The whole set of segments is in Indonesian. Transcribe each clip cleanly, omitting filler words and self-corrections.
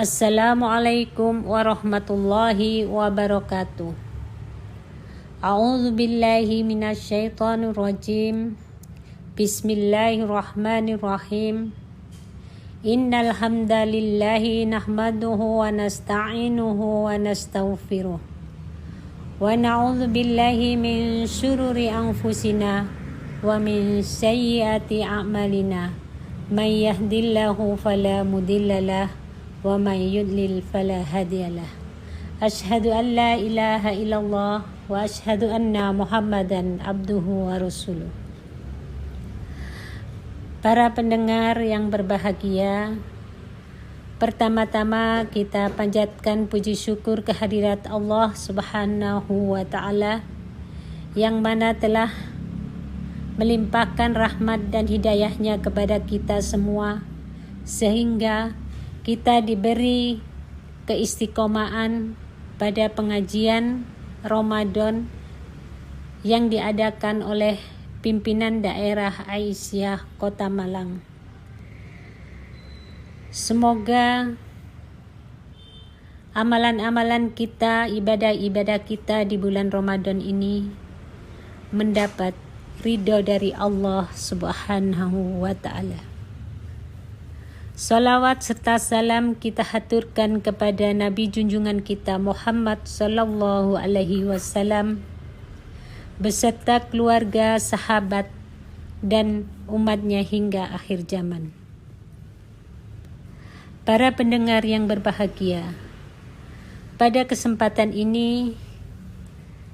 Assalamualaikum warahmatullahi wabarakatuh. A'udzu billahi minasyaitonir rajim. Bismillahirrahmanirrahim. Innal hamdalillahi nahmaduhu wa nasta'inuhu wa nastaghfiruh. Wa na'udzu billahi min syururi anfusina wa min sayyiati a'malina. May yahdihillahu fala mudhillalah wa may yudlil fala hadiyalah. Asyhadu an la ilaha illallah wa asyhadu anna Muhammadan abduhu wa rasuluh. Para pendengar yang berbahagia, pertama-tama kita panjatkan puji syukur kehadirat Allah Subhanahu wa ta'ala yang mana telah melimpahkan rahmat dan hidayahnya kepada kita semua sehingga kita diberi keistiqomahan pada pengajian Ramadan yang diadakan oleh pimpinan daerah Aisyah Kota Malang. Semoga amalan-amalan kita, ibadah-ibadah kita di bulan Ramadan ini mendapat ridho dari Allah Subhanahu wa ta'ala. Salawat serta salam kita haturkan kepada Nabi junjungan kita Muhammad sallallahu alaihi wasallam beserta keluarga, sahabat dan umatnya hingga akhir zaman. Para pendengar yang berbahagia, pada kesempatan ini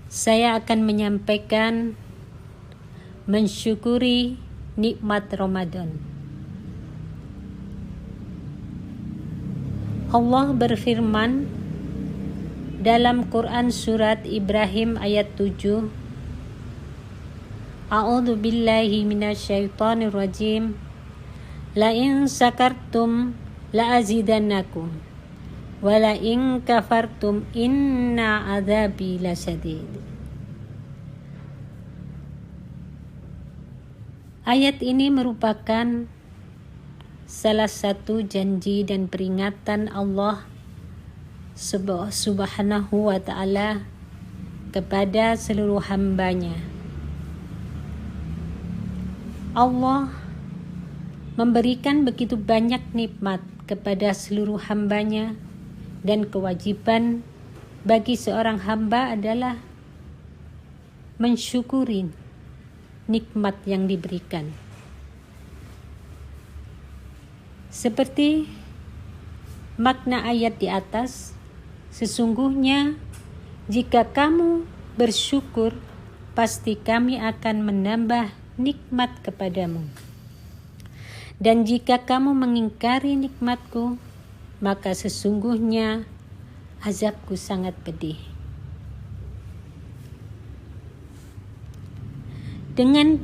saya akan menyampaikan mensyukuri nikmat Ramadan. Allah berfirman dalam Quran surat Ibrahim ayat 7, A'udzu billahi minasyaitonir rajim. La in sakartum la azidannakum wa la in kafartum inna adzabi lasyadid. Ayat ini merupakan salah satu janji dan peringatan Allah Subhanahu wa ta'ala kepada seluruh hambanya. Allah memberikan begitu banyak nikmat kepada seluruh hambanya dan kewajiban bagi seorang hamba adalah mensyukuri nikmat yang diberikan. Seperti makna ayat di atas, sesungguhnya jika kamu bersyukur, pasti kami akan menambah nikmat kepadamu. Dan jika kamu mengingkari nikmatku, maka sesungguhnya azabku sangat pedih. Dengan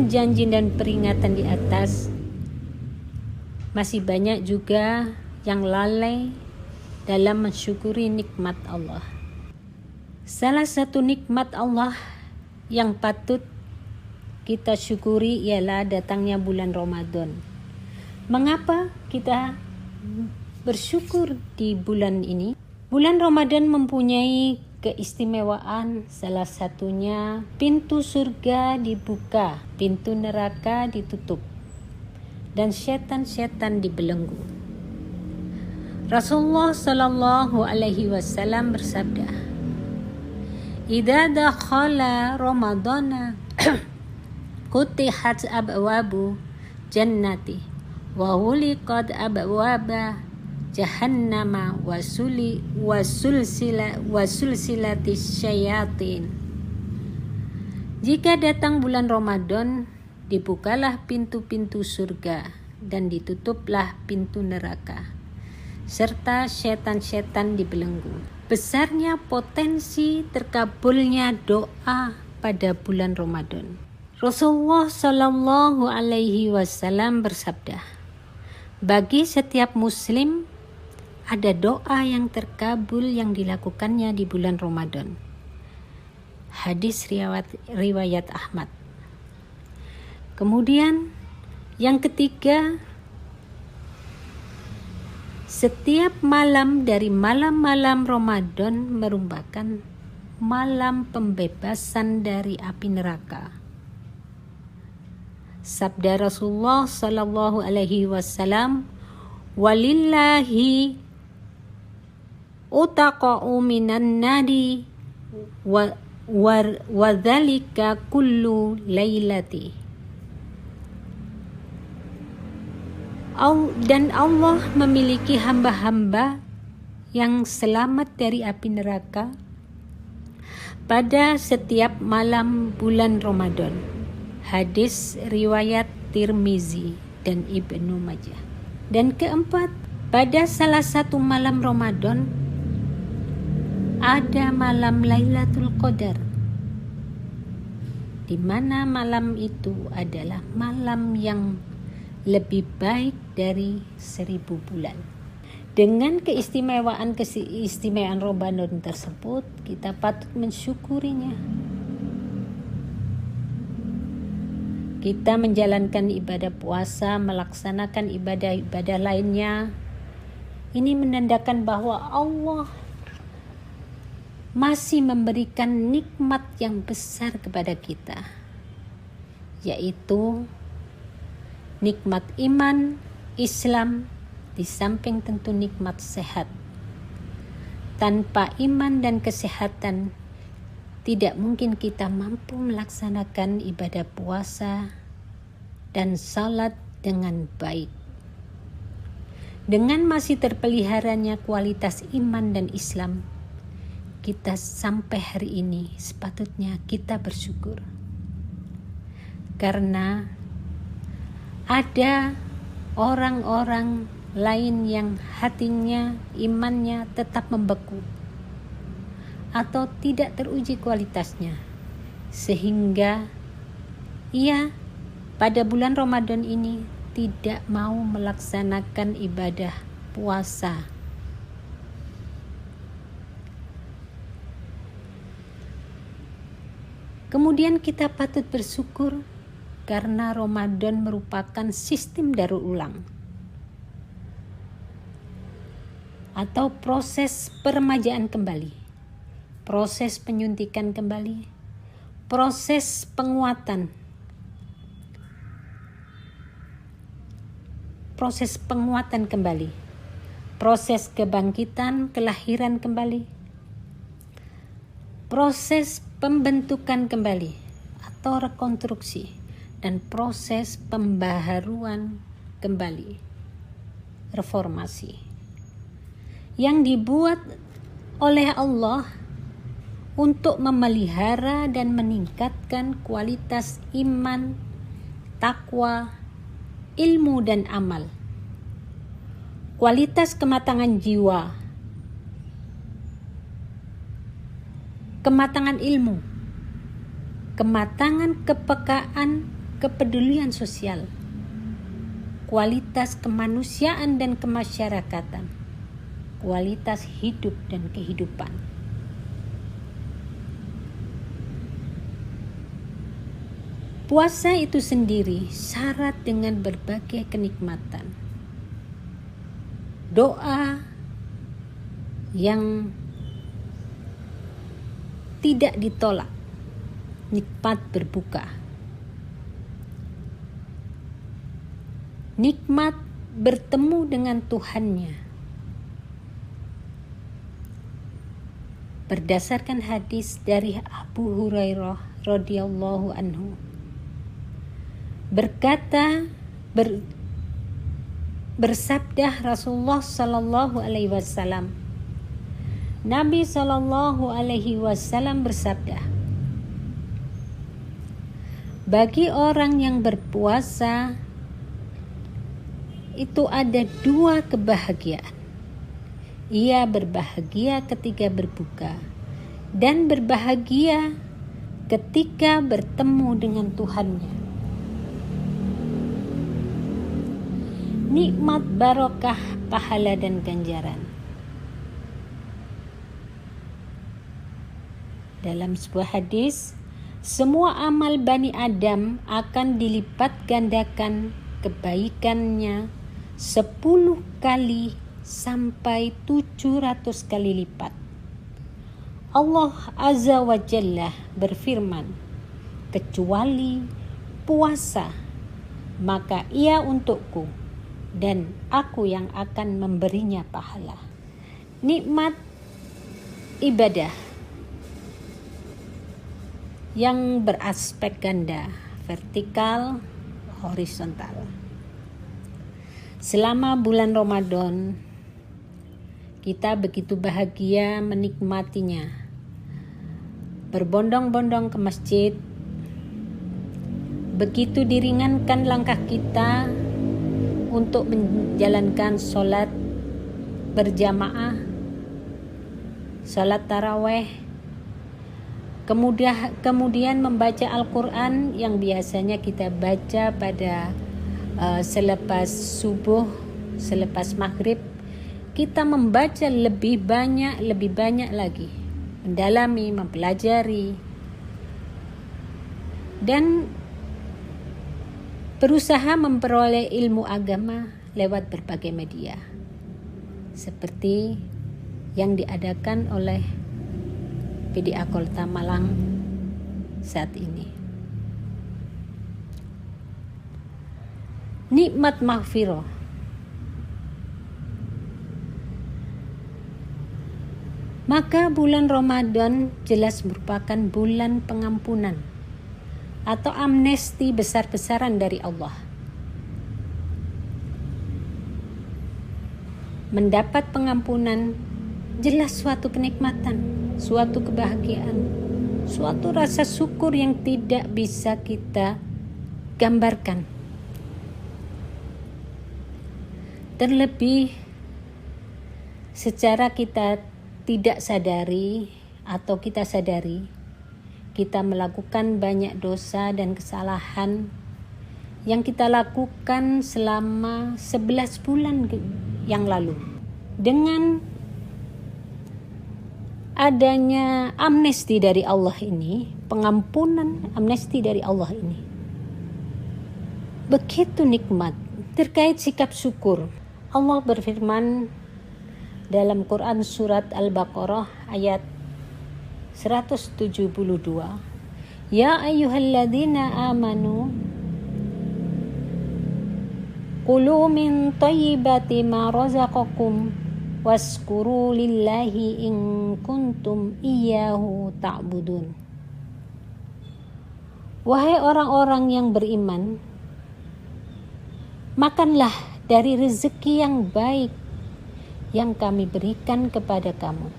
janji dan peringatan di atas, masih banyak juga yang lalai dalam mensyukuri nikmat Allah. Salah satu nikmat Allah yang patut kita syukuri ialah datangnya bulan Ramadan. Mengapa kita bersyukur di bulan ini? Bulan Ramadan mempunyai keistimewaan, salah satunya pintu surga dibuka, pintu neraka ditutup, dan setan-setan dibelenggu. Rasulullah sallallahu alaihi wasallam bersabda, "Idza dakhala Ramadana kutihat abwabu jannati wa ghuliqat abwaba jahannama wasulsilatis syayatin." Jika datang bulan Ramadan, dibukalah pintu-pintu surga dan ditutuplah pintu neraka, serta setan-setan dibelenggu. Besarnya potensi terkabulnya doa pada bulan Ramadan. Rasulullah sallallahu alaihi wasallam bersabda, bagi setiap muslim ada doa yang terkabul yang dilakukannya di bulan Ramadan. Hadis riwayat Ahmad. Kemudian yang ketiga, Setiap malam dari malam-malam Ramadan merupakan malam pembebasan dari api neraka. Sabda Rasulullah sallallahu alaihi wasallam, "Walillahi utaqa'u minan nadi wa dzalika kullu lailati." Dan Allah memiliki hamba-hamba yang selamat dari api neraka pada setiap malam bulan Ramadan. Hadis riwayat Tirmizi dan Ibnu Majah. Dan keempat, pada salah satu malam Ramadan ada malam Lailatul Qadar, di mana malam itu adalah malam yang lebih baik dari 1000 bulan. Dengan keistimewaan Ramadan tersebut, kita patut mensyukurinya. Kita menjalankan ibadah puasa, melaksanakan ibadah-ibadah lainnya. Ini menandakan bahwa Allah masih memberikan nikmat yang besar kepada kita, yaitu nikmat iman, Islam, di samping tentu nikmat sehat. Tanpa iman dan kesehatan, tidak mungkin kita mampu melaksanakan ibadah puasa dan salat dengan baik. Dengan masih terpeliharanya kualitas iman dan Islam, kita sampai hari ini sepatutnya kita bersyukur. Karena ada orang-orang lain yang hatinya, imannya tetap membeku atau tidak teruji kualitasnya, sehingga ia pada bulan Ramadan ini tidak mau melaksanakan ibadah puasa. Kemudian kita patut bersyukur karena Ramadan merupakan sistem daur ulang atau proses peremajaan kembali, proses penyuntikan kembali, proses penguatan, kembali, proses kebangkitan, kelahiran kembali, proses pembentukan kembali atau rekonstruksi, dan proses pembaharuan kembali, reformasi, yang dibuat oleh Allah untuk memelihara dan meningkatkan kualitas iman, takwa, ilmu dan amal, kualitas kematangan jiwa, kematangan ilmu, kematangan kepekaan, kepedulian sosial, kualitas kemanusiaan dan kemasyarakatan, kualitas hidup dan kehidupan. Puasa itu sendiri syarat dengan berbagai kenikmatan. Doa yang tidak ditolak, nikmat berbuka, nikmat bertemu dengan Tuhannya. Berdasarkan hadis dari Abu Hurairah radhiyallahu anhu, bersabda Rasulullah sallallahu alaihi wasallam, Nabi sallallahu alaihi wasallam bersabda, bagi orang yang berpuasa itu ada 2 kebahagiaan. Ia berbahagia ketika berbuka dan berbahagia ketika bertemu dengan Tuhannya. Nikmat barokah pahala dan ganjaran. Dalam sebuah hadis, semua amal Bani Adam akan dilipat gandakan kebaikannya 10 kali sampai 700 kali lipat. Allah Azza wa Jalla berfirman, kecuali puasa, maka ia untukku dan aku yang akan memberinya pahala. Nikmat ibadah yang beraspek ganda, vertikal, horizontal. Selama bulan Ramadan, kita begitu bahagia menikmatinya. Berbondong-bondong ke masjid, begitu diringankan langkah kita untuk menjalankan sholat berjamaah, sholat taraweh, kemudian membaca Al-Quran yang biasanya kita baca pada selepas subuh, selepas maghrib. Kita membaca lebih banyak lagi, mendalami, mempelajari, dan berusaha memperoleh ilmu agama lewat berbagai media, seperti yang diadakan oleh PDA Kota Malang saat ini. Nikmat maghfirah. Maka bulan Ramadan jelas merupakan bulan pengampunan atau amnesti besar-besaran dari Allah. Mendapat pengampunan jelas suatu kenikmatan, suatu kebahagiaan, suatu rasa syukur yang tidak bisa kita gambarkan. Terlebih secara kita tidak sadari atau kita sadari, kita melakukan banyak dosa dan kesalahan yang kita lakukan selama 11 bulan yang lalu. Dengan adanya amnesti dari Allah ini, pengampunan amnesti dari Allah ini, begitu nikmat. Terkait sikap syukur, Allah berfirman dalam Quran surat Al-Baqarah ayat 172, Ya ayyuhalladzina amanu qulu min thayyibati ma razaqakum waskuru lillahi in kuntum iyyahu ta'budun. Wahai orang-orang yang beriman, makanlah dari rezeki yang baik yang kami berikan kepada kamu,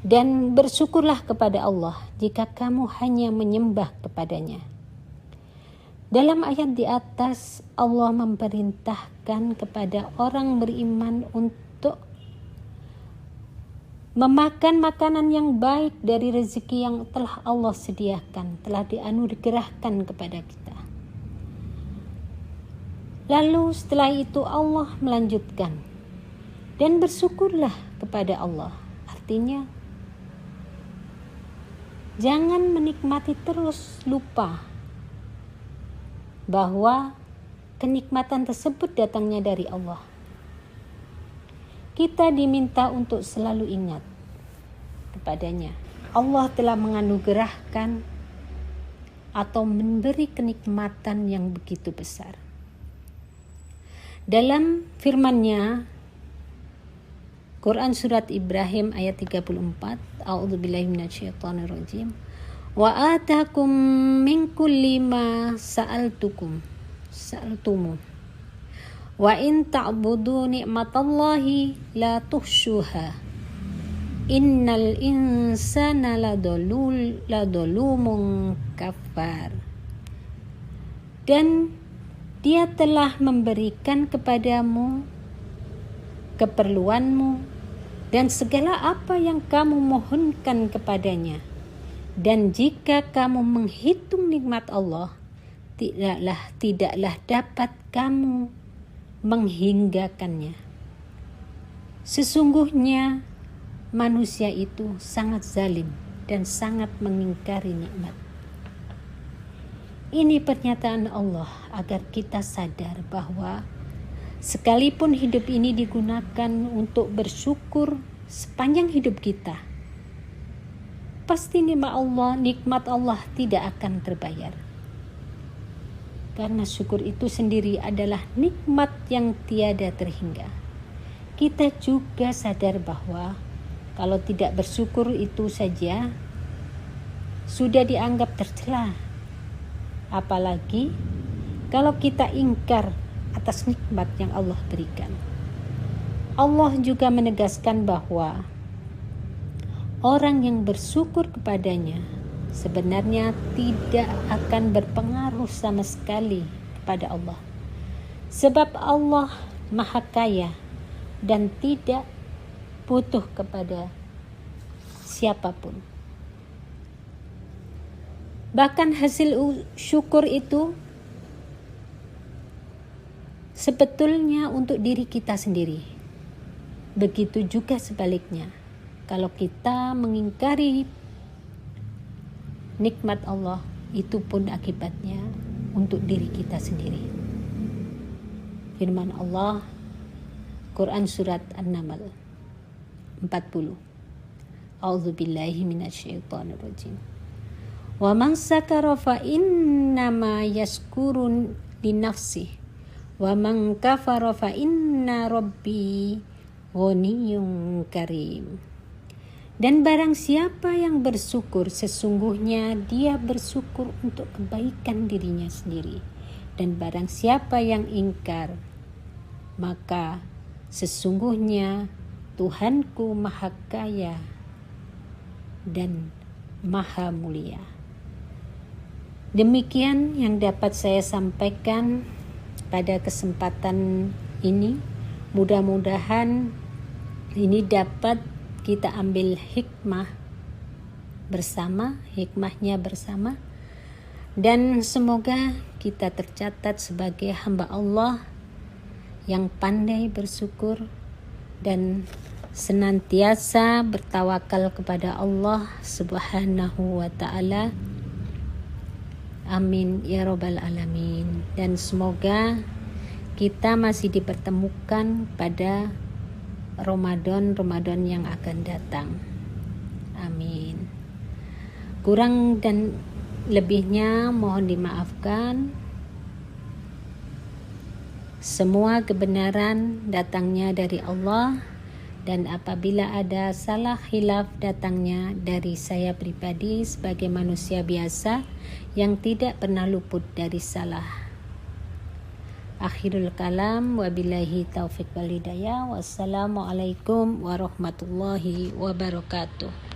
dan bersyukurlah kepada Allah jika kamu hanya menyembah kepadanya. Dalam ayat di atas, Allah memerintahkan kepada orang beriman untuk memakan makanan yang baik dari rezeki yang telah Allah sediakan, telah dianugerahkan kepada kita. Lalu setelah itu Allah melanjutkan, dan bersyukurlah kepada Allah. Artinya, jangan menikmati terus lupa bahwa kenikmatan tersebut datangnya dari Allah. Kita diminta untuk selalu ingat kepadanya. Allah telah menganugerahkan atau memberi kenikmatan yang begitu besar. Dalam firman-Nya, Quran surat Ibrahim ayat 34, A'udzubillahi minasyaitonirrajim. Wa atakum min kulli ma sa'altumu wa in ta'budu ni'matallahi la tuhsyuha innal insana ladzalumun kafar. Dan Dia telah memberikan kepadamu keperluanmu dan segala apa yang kamu mohonkan kepadanya. Dan jika kamu menghitung nikmat Allah, tidaklah dapat kamu menghinggakannya. Sesungguhnya manusia itu sangat zalim dan sangat mengingkari nikmat. Ini pernyataan Allah agar kita sadar bahwa Sekalipun hidup ini digunakan untuk bersyukur sepanjang hidup kita, pasti nikmat Allah tidak akan terbayar. Karena syukur itu sendiri adalah nikmat yang tiada terhingga. Kita juga sadar bahwa kalau tidak bersyukur itu saja sudah dianggap tercela. Apalagi kalau kita ingkar atas nikmat yang Allah berikan. Allah juga menegaskan bahwa orang yang bersyukur kepadanya sebenarnya tidak akan berpengaruh sama sekali kepada Allah. Sebab Allah Maha Kaya dan tidak butuh kepada siapapun. Bahkan hasil syukur itu sebetulnya untuk diri kita sendiri. Begitu juga sebaliknya. Kalau kita mengingkari nikmat Allah, itu pun akibatnya untuk diri kita sendiri. Firman Allah, Quran Surat An-Naml 40. A'udzubillahi minasyaitonirrajim. Wa man sakara fa innama yaskurun li nafsihi wa man kafara fa inna rabbi ghaniyyun karim. Dan barang siapa yang bersyukur, sesungguhnya dia bersyukur untuk kebaikan dirinya sendiri. Dan barang siapa yang ingkar, maka sesungguhnya Tuhanku Maha Kaya dan Maha Mulia. Demikian yang dapat saya sampaikan pada kesempatan ini. Mudah-mudahan ini dapat kita ambil hikmahnya bersama, dan semoga kita tercatat sebagai hamba Allah yang pandai bersyukur dan senantiasa bertawakal kepada Allah Subhanahu wa ta'ala. Amin ya rabbal alamin. Dan semoga kita masih dipertemukan pada Ramadan yang akan datang. Amin. Kurang dan lebihnya mohon dimaafkan. Semua kebenaran datangnya dari Allah, dan apabila ada salah khilaf datangnya dari saya pribadi sebagai manusia biasa yang tidak pernah luput dari salah. Akhirul kalam, wabillahi taufiq wal hidayah. Wassalamualaikum warahmatullahi wabarakatuh.